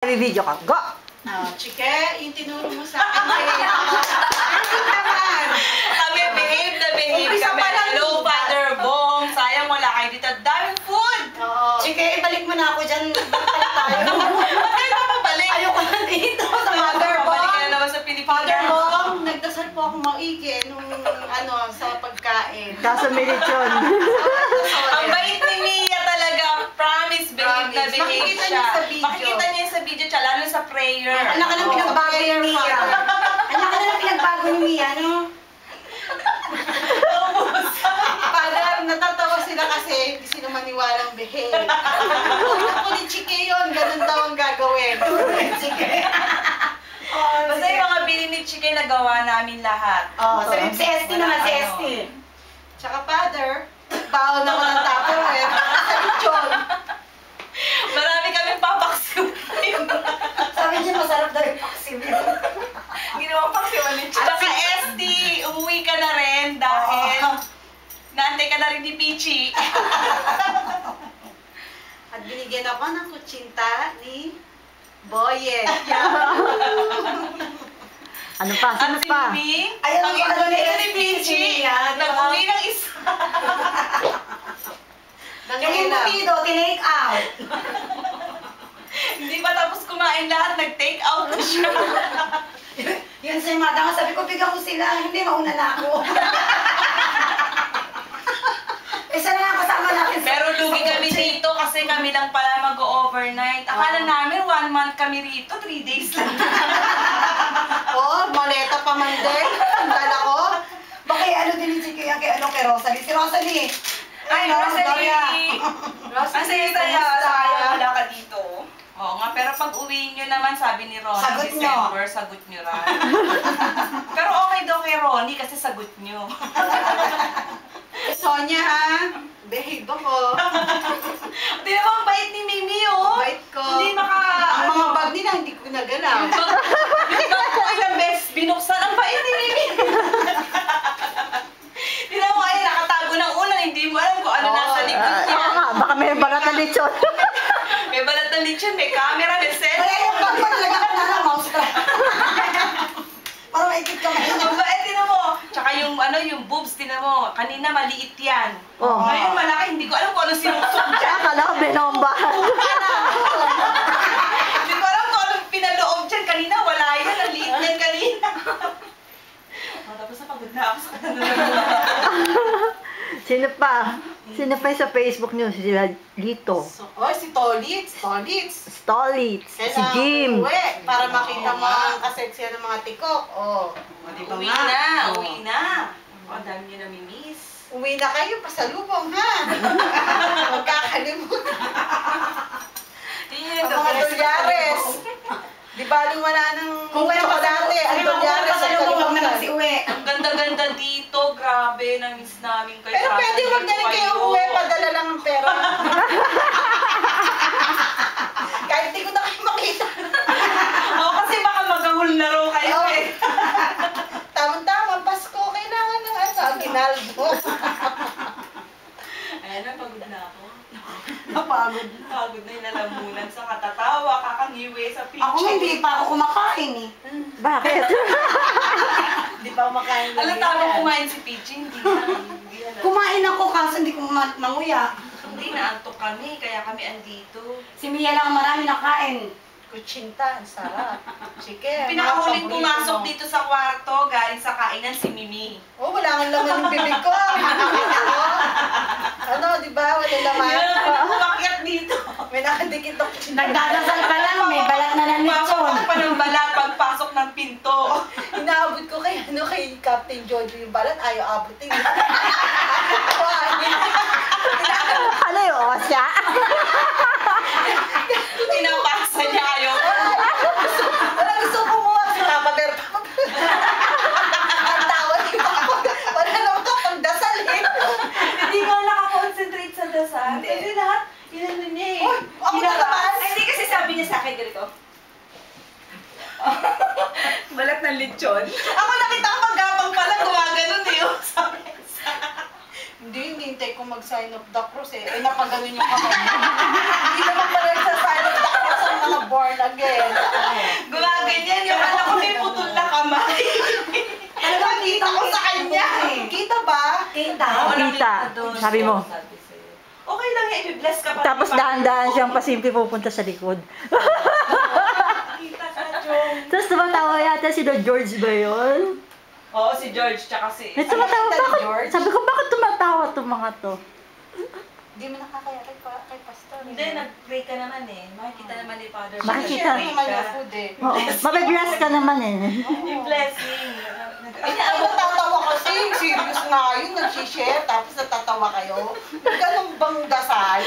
Video ka. Go! Chike, yung tinuro mo sa akin eh. Ano naman? Kami, behave na behave Umpisa kami. pa lang. Hello, Father Bong. Sayang wala kayo dito. Daming food. Oo. Chike, ibalik mo na ako dyan. Balik tayo. Ba't kayo papabalik? Ayoko na dito sa Mother Babalik ka Bong. na naman sa Pilipinas. Father Bong, nagdasal po ako maigi nung sa pagkain. Kaso may lechon. Ang bait ni Mia talaga. Promise, behave na behave Makikita siya. niyo sa video. Makikita niya sa video siya, lalo sa prayer. Anak ka lang pinagbago ni Mia. Anak ka lang pinagbago ni Mia, no? Father, natatawa sila kasi hindi sila maniwalang behave. Ako ni Chike yun, ganun daw ang gagawin. Chike. Basta yung mga bili ni Chike, nagawa namin lahat. Sabi si ST naman, si ST. Tsaka Father, baon ako ng Tupperware sa lechon. Marami kami papaksiw. Sabi niya, masarap daw yung paksim. Ginawang paksiwan ni Chike. Tsaka ST, umuwi ka na rin dahil naantay ka na rin ni Pichi. At binigyan ako ng kutsinta ni Boyet. Ano pa? Sino At si pa? Mimi, Ayun, ang ano ino ni ni Pichi, yan, nag-uwi ng isa. Yung imbumido, tinake out. Hindi pa tapos kumain lahat, nag-take out na siya. Yun sa yung madama, sabi ko, bigyan ko sila, hindi mauna na ako. Isa na lang kasama natin. Pero lugi kami dito kasi kami lang pala mag-overnight. Akala namin 1 month kami rito, 3 days lang. Oo, maleta pa man din. Ang dala ko. Baka ano din ni Chiki yan, kay Rosalie. Si Rosalie. Ay, Rosalie! Rosalie, Saya, kumusta? wala ka dito. Oo nga, pero pag uwi nyo naman, sabi ni Ronnie, Sagot nyo. December, sagot nyo rin. Pero okay daw kay Ronnie kasi sagot nyo. Sonia ha, behave ako. Di naman ang bait ni Mimi, oh. Bait ko. Hindi Ang mga bag nila, hindi ko nagalaw. Yung bag ko ilang beses binuksan, ang bait ni Mimi. Di naman kayo nakatago ng ulan, hindi mo alam kung ano nasa likod niya. Oo nga, baka may barat na lechon. May balat na lechon, may camera, may Kaya cellphone. yung bag ko talaga ko na lang, mouse trap. Para maikit ka Ang mo. bait, tinan mo. Tsaka yung yung boobs, tinan mo. Kanina maliit yan. Oo. Ngayon malaki, hindi ko alam kung ano sinusok dyan. Akala ko binombahan. Hindi ko alam kung anong pinaloob dyan. Kanina wala yan, ang liit yan kanina. Tapos napagod na ako sa kanila. Sino pa? Sino pa yung sa Facebook niyo? Sila Lito. Oh, si Tolitz. Stolitz. Si Jim. Uwi, para makita mo ang kaseksiyan ng mga tikok. Oh, di ba Uwi nga? na, Oh. uwi na. Ang dami nyo namimiss. Uwi na kayo, pasalubong ha. Huwag kakalimutan. Yun, Ang mga dolyares. Di baling wala nang uwi pa dati. Ang dolyares ay kalimutan. uwi. Ang ganda-ganda dito. Grabe, na-miss namin kayo. Pero pwede wag na rin kayo uwi, padala lang ng pera. Kahit di ko na kayo makita. Oo, kasi baka magahul na raw kayo Oo. eh. Tama-tama, Pasko, kailangan ng aginaldo. Ayan na, pagod na ako. Napagod. Pagod na yung lalamunan sa katatawa, kakangiwi sa picture. Ako hindi pa ako kumakain eh. Bakit? Di pa kumakain Alam tama kumain si Pichi, hindi na. Kumain ako kaso hindi ko manguya. Hindi na, antok kami, kaya kami andito. Si Mia lang ang marami nakain. Kutsinta, ang sarap. Sige. Pinakahuling pumasok dito sa kwarto, galing sa kainan si Mimi. Oh, wala nga laman yung bibig ko. Ano, di ba? Wala laman. Umakyat dito. May nakadikit ako. Nagdadasal pa lang, may balat na ng Pasok lechon. pa ng balat pagpasok ng pinto. Inaabot ko kay Captain Jojo yung balat. Ayaw abutin. Ano yung osya? Pinapasa niya ayaw. Wala gusto ko kumuha sa tapader. Ang tawag yung ako. Wala naman ka pagdasal eh. Hindi nga nakakonsentrate sa dasal. Kasi lahat, inano niya eh. Uy, ako na naman. Ay, hindi kasi sabi niya sa akin ganito. Balat ng lechon. Ako nakita ko pagkapang pala, gumaganon eh. Sabi niya sa Hindi, hinihintay ko mag-sign of the cross eh. Ay, napaganon yung kamay. Hindi naman pala sa sign of the cross mga born again. Gumaganyan yung anak ko may putol na kamay. Talagang kita ko sa kanya. Kita ba? Kita. Kita. Sabi mo. Okay lang yan, i-bless ka pa. Tapos dahan-dahan siyang pasimple pupunta sa likod. Kita ka, Chong. Tapos tumatawa yata si Don George ba yun? Oo, si George, tsaka si... Eh, tumatawa, Nakita ni bakit? George? Sabi ko, bakit tumatawa itong mga to? Hindi mo nakakaya kay Pastor. Hindi, nag-pray ka naman eh. Makikita naman ni Father. Makikita. Share naman yung food eh. Oo, mabibless ka naman eh. Yung blessing. Ay, natatawa kasi. Serious nga yun. Nag-share tapos natatawa kayo. Ganun bang dasal?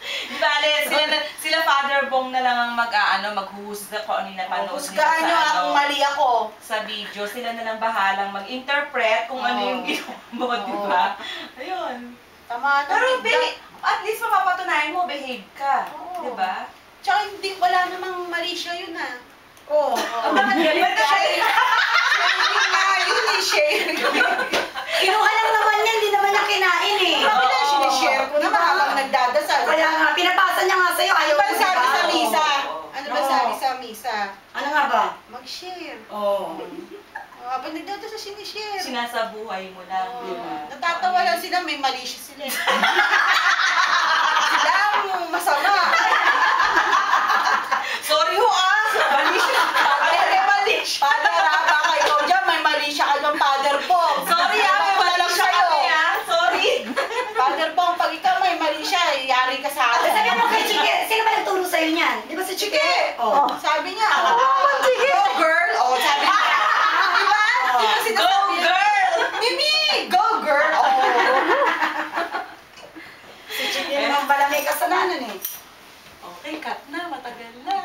Di ba, sila Father Bong na lang ang maghuhusga kung ano yung napanood nila Husgahan nyo akong mali ako. sa video. Sila na lang bahalang mag-interpret kung ano yung ginawa mo, di ba? Ayun. Tama na. Pero at least mapapatunayan mo, behave ka. Oo. Di ba? Tsaka wala namang mali siya yun ah. Oo. Bakit galit ka? Hindi nga, yun eh, share. Kinuha lang naman yan, hindi naman niya kinain eh. Bakit na sinishare ko naman habang nagdadasal? Kaya nga, pinapasa niya nga sa'yo, Ano ayaw ba ko, sabi diba? sa misa? Ano ba Oo. sabi sa misa? Ano nga ba? Mag-share. Oo. Habang nagdadasal, sinishare. Sinasabuhay mo lang, di ba? Natatawa lang sila, may mali siya sila. Sila ang masama. Sorry ho ah! Mali siya. May mali siya. Father, baka ikaw dyan, may mali siya ka dyan, Father Pong. Sorry ah, may mali lang siya sa'yo. kami ah. Sorry. Father Pong, pag ikaw may mali siya, yari ka sa akin. Sabi mo kay Chike, sino ba nagturo sa'yo niyan? Di ba si Chike? Oo. Sabi niya, go girl. Oh, sabi niya. Di ba? Di ba Go sinasabi niya? girl! Mimi, go girl. Oh. Si Chike naman pala may kasalanan eh. Okay, cut na. Matagal na.